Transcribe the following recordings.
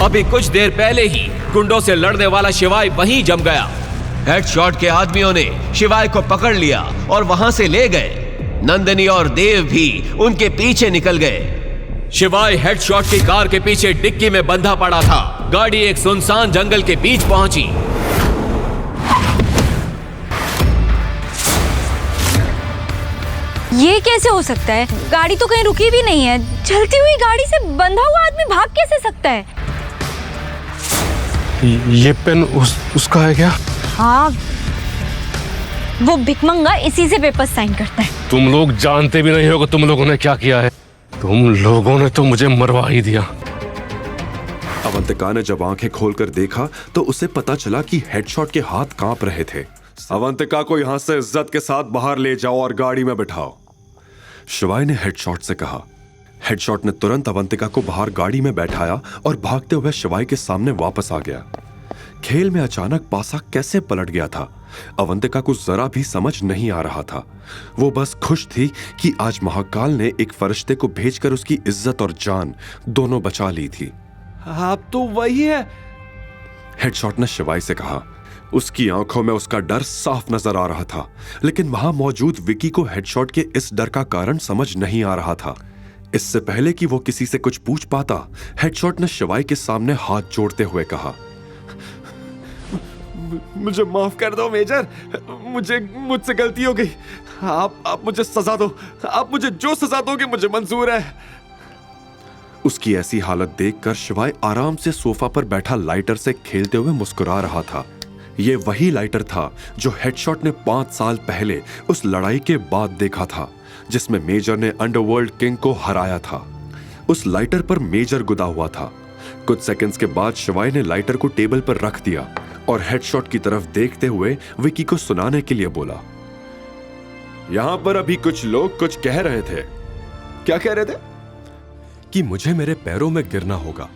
अभी कुछ देर पहले ही गुंडों से लड़ने वाला शिवाय वहीं जम गया। हेडशॉट के आदमियों ने शिवाय को पकड़ लिया और वहां से ले गए। नंदिनी और देव भी उनके पीछे निकल गए। शिवाय हेडशॉट की कार के पीछे डिक्की में बंधा पड़ा था। गाड़ी एक सुनसान जंगल के बीच पहुंची। ये कैसे हो सकता है? गाड़ी तो कहीं रुकी भी नहीं है। चलती हुई गाड़ी से बंधा हुआ आदमी भाग कैसे सकता है? ये पेन उसका है क्या? हाँ, वो भिकमंगा इसी से पेपर साइन करता है। तुम लोग जानते भी नहीं हो कि तुम लोगों ने क्या किया है। तुम लोगों ने तो मुझे मरवा ही दिया। अवंतिका ने जब आंखें खोलकर देखा तो उसे पता चला कि हेडशॉट के हाथ कांप रहे थे। अवंतिका को यहां से इज्जत के साथ बाहर ले जाओ और गाड़ी में बिठाओ, शिवाय ने हेडशॉट से कहा। हेडशॉट ने तुरंत अवंतिका को बाहर गाड़ी में बैठाया और भागते हुए शिवाय के सामने वापस आ गया। खेल में अचानक पासा कैसे पलट गया था, अवंतिका को जरा भी समझ नहीं आ रहा था। वो बस खुश थी कि आज महाकाल ने एक फरिश्ते को भेजकर उसकी इज्जत और जान दोनों बचा ली थी। आप तो वही है, हेडशॉट ने शिवाय से कहा। उसकी आंखों में उसका डर साफ नजर आ रहा था, लेकिन वहां मौजूद विकी को हेडशॉट के इस डर का कारण समझ नहीं आ रहा था। इससे पहले कि वो किसी से कुछ पूछ पाता, हेडशॉट ने शिवाय के सामने हाथ जोड़ते हुए कहा, मुझे माफ कर दो मेजर, मुझसे गलती हो गई। आप मुझे सजा दो, आप मुझे जो सजा दोगे मुझे मंजूर है। उसकी ऐसी हालत देखकर शिवाय आराम से सोफा पर बैठा लाइटर से खेलते हुए मुस्कुरा रहा था। ये वही लाइटर था जो हेडशॉट ने 5 साल पहले उस लड़ाई के बाद देखा था, जिसमें मेजर ने अंडरवर्ल्ड किंग को हराया था। उस लाइटर पर मेजर गुदा हुआ था। कुछ सेकंड्स के बाद शिवाय ने लाइटर को टेबल पर रख दिया और हेडशॉट की तरफ देखते हुए विकी को सुनाने के लिए बोला, यहां पर अभी कुछ लोग कुछ कह रहे थे। क्या कह रहे थे? कि मुझे मेरे पैरों में गिरना होगा,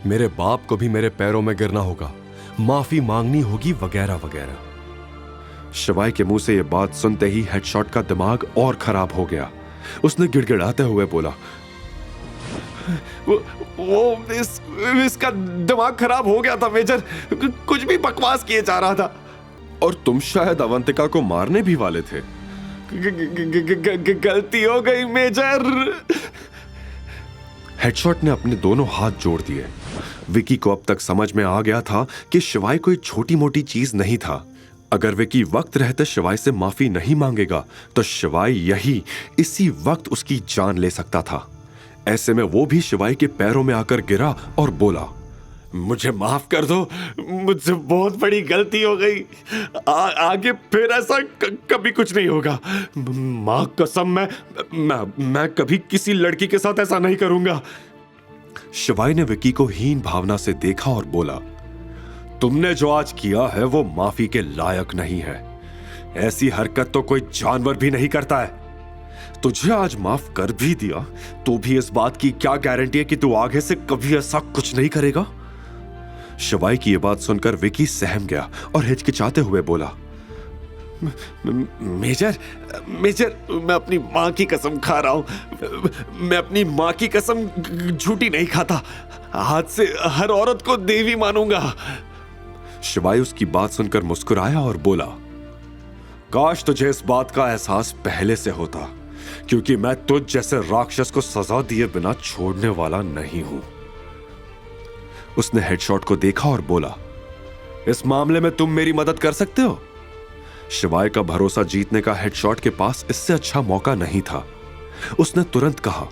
मेरे बाप को भी मेरे पैरों में गिरना होगा, माफी मांगनी होगी, वगैरह वगैरह। शिवाय के मुंह से यह बात सुनते ही हेडशॉट का दिमाग और खराब हो गया। उसने गिड़गिड़ाते हुए बोला, इसका दिमाग खराब हो गया था मेजर, कुछ भी बकवास किए जा रहा था। और तुम शायद अवंतिका को मारने भी वाले थे। गलती हो गई मेजर। हेडशॉट ने अपने दोनों हाथ जोड़ दिए। विकी को अब तक समझ में आ गया था कि शिवाय कोई छोटी मोटी चीज नहीं था। अगर विकी वक्त रहते शिवाय से माफी नहीं मांगेगा तो शिवाय इसी वक्त उसकी जान ले सकता था। ऐसे में वो भी शिवाय के पैरों में आकर गिरा और बोला, मुझे माफ कर दो, मुझसे बहुत बड़ी गलती हो गई। आगे फिर ऐसा कभी कुछ नहीं होगा। मां कसम, मैं कभी किसी लड़की के साथ ऐसा नहीं करूंगा। शिवाय ने विकी को हीन भावना से देखा और बोला, तुमने जो आज किया है वो माफी के लायक नहीं है। ऐसी हरकत तो कोई जानवर भी नहीं करता है। तुझे आज माफ कर भी दिया तो भी इस बात की क्या गारंटी है कि तू आगे से कभी ऐसा कुछ नहीं करेगा। शिवाय की यह बात सुनकर विकी सहम गया और हिचकिचाते हुए बोला, मेजर, मैं अपनी मां की कसम खा रहा हूं। मैं अपनी मां की कसम झूठी नहीं खाता। आज से हर औरत को देवी मानूंगा। शिवाय उसकी बात सुनकर मुस्कुराया और बोला, काश तुझे इस बात का एहसास पहले से होता, क्योंकि मैं तुझ जैसे राक्षस को सजा दिए बिना छोड़ने वाला नहीं हूं। उसने हेडशॉट को देखा और बोला, इस मामले में तुम मेरी मदद कर सकते हो। शिवाय का भरोसा जीतने का हेडशॉट के पास इससे अच्छा मौका नहीं था। उसने तुरंत कहा,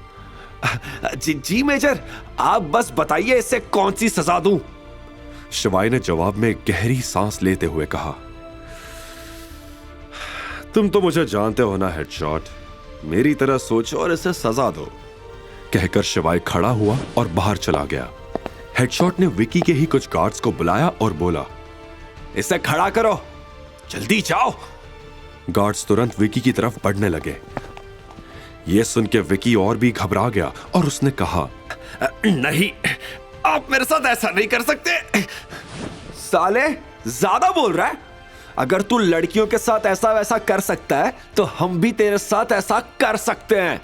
जी मेजर, आप बस बताइए इससे कौन सी सजा दूं। शिवाय ने जवाब में गहरी सांस लेते हुए कहा, तुम तो मुझे जानते हो ना हेडशॉट, मेरी तरह सोचो और इसे सजा दो। कहकर शिवाय खड़ा हुआ और बाहर चला गया। हेडशॉट ने विकी के ही कुछ गार्ड्स को बुलाया और बोला, इसे खड़ा करो, जल्दी जाओ। गार्ड्स तुरंत विकी की तरफ बढ़ने लगे। यह सुन के विकी और भी घबरा गया और उसने कहा, नहीं, आप मेरे साथ ऐसा नहीं कर सकते। साले, ज्यादा बोल रहा है। अगर तू लड़कियों के साथ ऐसा वैसा कर सकता है तो हम भी तेरे साथ ऐसा कर सकते हैं।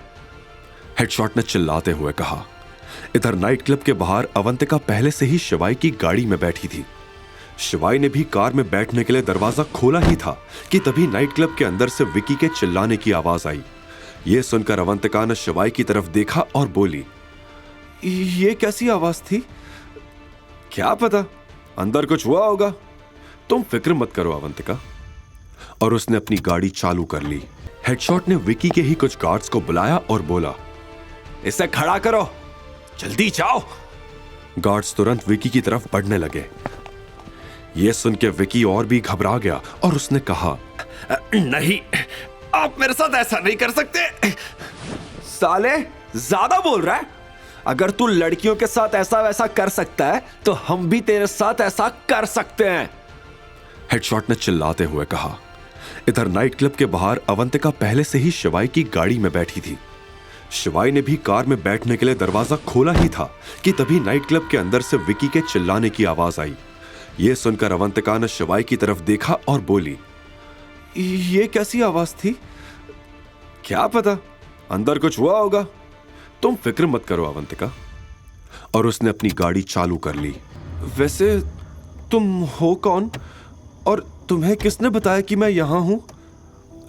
हेडशॉट ने चिल्लाते हुए कहा। इधर नाइट क्लब के बाहर अवंतिका पहले से ही शिवाय की गाड़ी में बैठी थी। शिवाय ने भी कार में बैठने के लिए दरवाजा खोला ही था कि तभी नाइट क्लब के अंदर से विकी के चिल्लाने की आवाज आई। यह सुनकर अवंतिका ने शिवाय की तरफ देखा और बोली, ये कैसी आवाज थी? क्या पता, अंदर कुछ हुआ होगा। तुम फिक्र मत करो अवंतिका। और उसने अपनी गाड़ी चालू कर ली। हेडशॉट ने विकी के ही कुछ गार्ड्स को बुलाया और बोला, इसे खड़ा करो, जल्दी जाओ। गार्ड्स तुरंत विकी की तरफ बढ़ने लगे। यह सुन के विकी और भी घबरा गया और उसने कहा, नहीं, आप मेरे साथ ऐसा नहीं कर सकते। साले, ज्यादा बोल रहा है। अगर तू लड़कियों के साथ ऐसा वैसा कर सकता है तो हम भी तेरे साथ ऐसा कर सकते हैं, हेडशॉट ने चिल्लाते हुए कहा। इधर नाइट क्लब के बाहर अवंतिका पहले से ही शिवाय की गाड़ी में बैठी थी। शिवाय ने भी कार में बैठने के लिए दरवाजा खोला ही था कि तभी नाइट क्लब के अंदर से विकी के चिल्लाने की आवाज आई। यह सुनकर अवंतिका ने शिवाय की तरफ देखा और बोली, ये कैसी आवाज थी? क्या पता, अंदर कुछ हुआ होगा। तुम फिक्र मत करो अवंतिका। और उसने अपनी गाड़ी चालू कर ली। वैसे तुम हो कौन और तुम्हें किसने बताया कि मैं यहां हूं?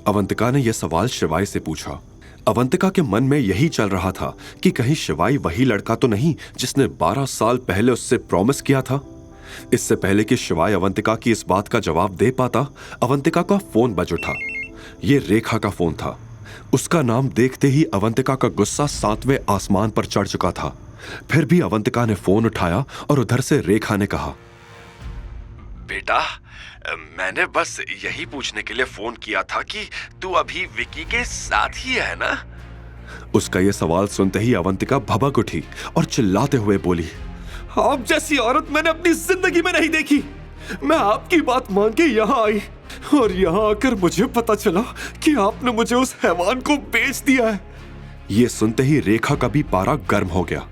अवंतिका ने यह सवाल शिवाय से पूछा। अवंतिका के मन में यही चल रहा था कि कहीं शिवाय वही लड़का तो नहीं जिसने 12 साल पहले उससे प्रॉमिस किया था। इससे पहले कि शिवाय अवंतिका की इस बात का जवाब दे पाता, अवंतिका का फोन बज उठा। यह रेखा का फोन था। उसका नाम देखते ही अवंतिका का गुस्सा 7वें आसमान पर चढ़ चुका था। फिर भी अवंतिका ने फोन उठाया और उधर से रेखा ने कहा, बेटा, मैंने बस यही पूछने के लिए फोन किया था कि तू अभी विकी के साथ ही है ना? उसका यह सवाल सुनते ही अवंतिका भभक उठी और चिल्लाते हुए बोली, आप जैसी औरत मैंने अपनी जिंदगी में नहीं देखी। मैं आपकी बात मान के यहाँ आई और यहाँ आकर मुझे पता चला कि आपने मुझे उस हैवान को बेच दिया है। यह सुनते ही रेखा का भी पारा गर्म हो गया।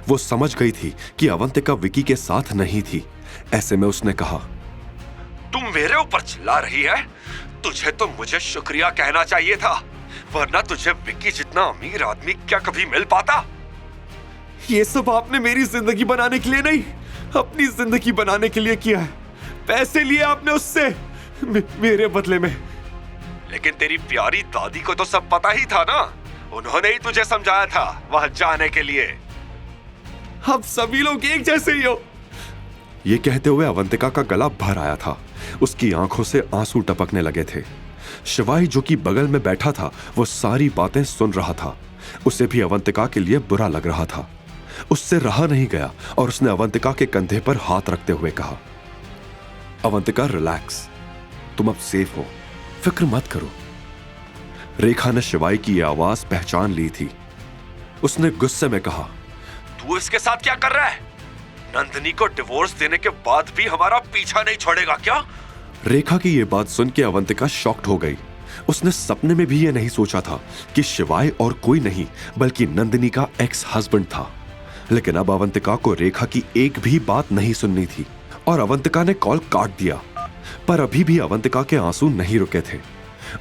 वो समझ गई थी कि अवंतिका विकी के साथ नहीं थी। ऐसे में उसने कहा, तुम मेरे ऊपर चिल्ला रही है? तुझे तो मुझे शुक्रिया कहना चाहिए था, वरना तुझे विकी जितना अमीर आदमी क्या कभी मिल पाता? ये सब आपने मेरी जिंदगी बनाने के लिए नहीं, अपनी जिंदगी बनाने के लिए किया है। पैसे लिए आपने उससे मेरे बदले में। लेकिन तेरी प्यारी दादी को तो सब पता ही था ना, उन्होंने ही तुझे समझाया था वहां जाने के लिए। आप सभी लोग एक जैसे ही हो। ये कहते हुए अवंतिका का गला भर आया था। उसकी आंखों से आंसू टपकने लगे थे। शिवाय जो कि बगल में बैठा था वो सारी बातें सुन रहा था। उसे भी अवंतिका के लिए बुरा लग रहा था। उससे रहा नहीं गया और उसने अवंतिका के कंधे पर हाथ रखते हुए कहा, अवंतिका रिलैक्स, तुम अब सेफ हो, फिक्र मत करो। रेखा ने शिवाय की यह आवाज पहचान ली थी। उसने गुस्से में कहा, तू इसके साथ क्या कर रहा है? नंदिनी को डिवोर्स देने के बाद भी हमारा पीछा नहीं छोड़ेगा क्या? रेखा की यह बात सुन के अवंतिका शॉक्ड हो गई। उसने सपने में भी यह नहीं सोचा था कि शिवाय और कोई नहीं बल्कि नंदिनी का एक्स हस्बैंड था। लेकिन अब अवंतिका को रेखा की एक भी बात नहीं सुननी थी और अवंतिका ने कॉल काट दिया। पर अभी भी अवंतिका के आंसू नहीं रुके थे।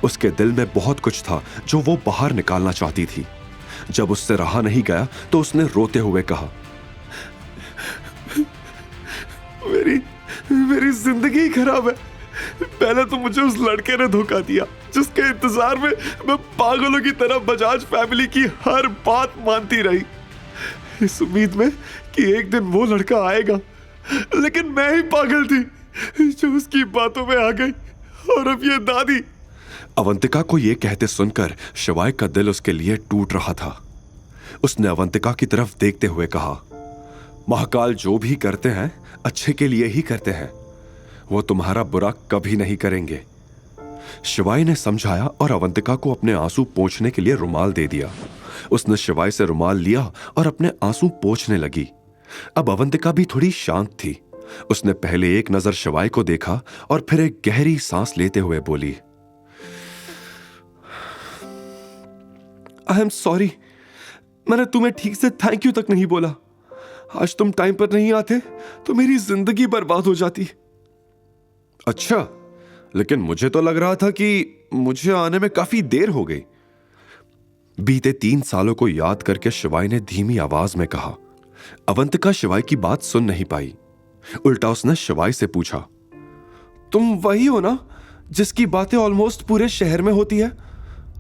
उसके दिल में बहुत कुछ था जो वो बाहर निकालना चाहती थी। जब उससे रहा नहीं गया तो उसने रोते हुए कहा, मेरी जिंदगी खराब है। पहले तो मुझे उस लड़के ने धोखा दिया जिसके इंतजार में मैं पागलों की तरह बजाज फैमिली की हर बात मानती रही, इस उम्मीद में कि एक दिन वो लड़का आएगा। लेकिन मैं ही पागल थी जो उसकी बातों में आ गई। और अब ये दादी। अवंतिका को यह कहते सुनकर शिवाय का दिल उसके लिए टूट रहा था। उसने अवंतिका की तरफ देखते हुए कहा, महाकाल जो भी करते हैं अच्छे के लिए ही करते हैं, वो तुम्हारा बुरा कभी नहीं करेंगे। शिवाय ने समझाया और अवंतिका को अपने आंसू पोंछने के लिए रुमाल दे दिया। उसने शिवाय से रुमाल लिया और अपने आंसू पोंछने लगी। अब अवंतिका भी थोड़ी शांत थी। उसने पहले एक नजर शिवाय को देखा और फिर एक गहरी सांस लेते हुए बोली, आई एम सॉरी, मैंने तुम्हें ठीक से थैंक यू तक नहीं बोला। आज तुम टाइम पर नहीं आते तो मेरी जिंदगी बर्बाद हो जाती। अच्छा, लेकिन मुझे तो लग रहा था कि मुझे आने में काफी देर हो गई। बीते 3 सालों को याद करके शिवाय ने धीमी आवाज में कहा। अवंतिका शिवाय की बात सुन नहीं पाई। उल्टा उसने शिवाय से पूछा, तुम वही हो ना जिसकी बातें ऑलमोस्ट पूरे शहर में होती है?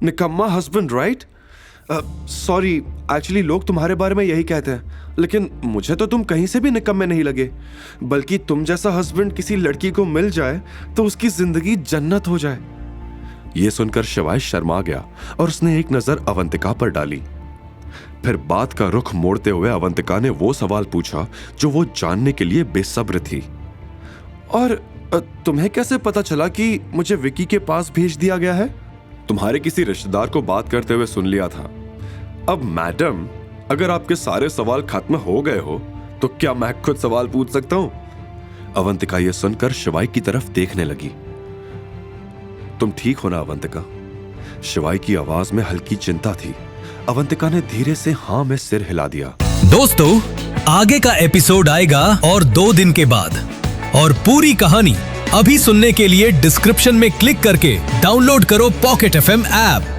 निकम्मा हस्बैंड, राइट? सॉरी, एक्चुअली लोग तुम्हारे बारे में यही कहते हैं, लेकिन मुझे तो तुम कहीं से भी निकम्मे नहीं लगे। बल्कि तुम जैसा हस्बैंड किसी लड़की को मिल जाए तो उसकी जिंदगी जन्नत हो जाए। यह सुनकर शिवाय शर्मा गया और उसने एक नजर अवंतिका पर डाली। फिर बात का रुख मोड़ते हुए अवंतिका ने वो सवाल पूछा जो वो जानने के लिए बेसब्र थी। और तुम्हें कैसे पता चला कि मुझे विकी के पास भेज दिया गया है? तुम्हारे किसी रिश्तेदार को बात करते हुए सुन लिया था। अब मैडम, अगर आपके सारे सवाल खत्म हो गए हो तो क्या मैं खुद सवाल पूछ सकता हूं? अवंतिका यह सुनकर शिवाय की तरफ देखने लगी। तुम ठीक हो ना अवंतिका? शिवाय की आवाज में हल्की चिंता थी। अवंतिका ने धीरे से हाँ में सिर हिला दिया। दोस्तों, आगे का एपिसोड आएगा और 2 दिन के बाद, और पूरी कहानी अभी सुनने के लिए डिस्क्रिप्शन में क्लिक करके डाउनलोड करो पॉकेट FM ऐप।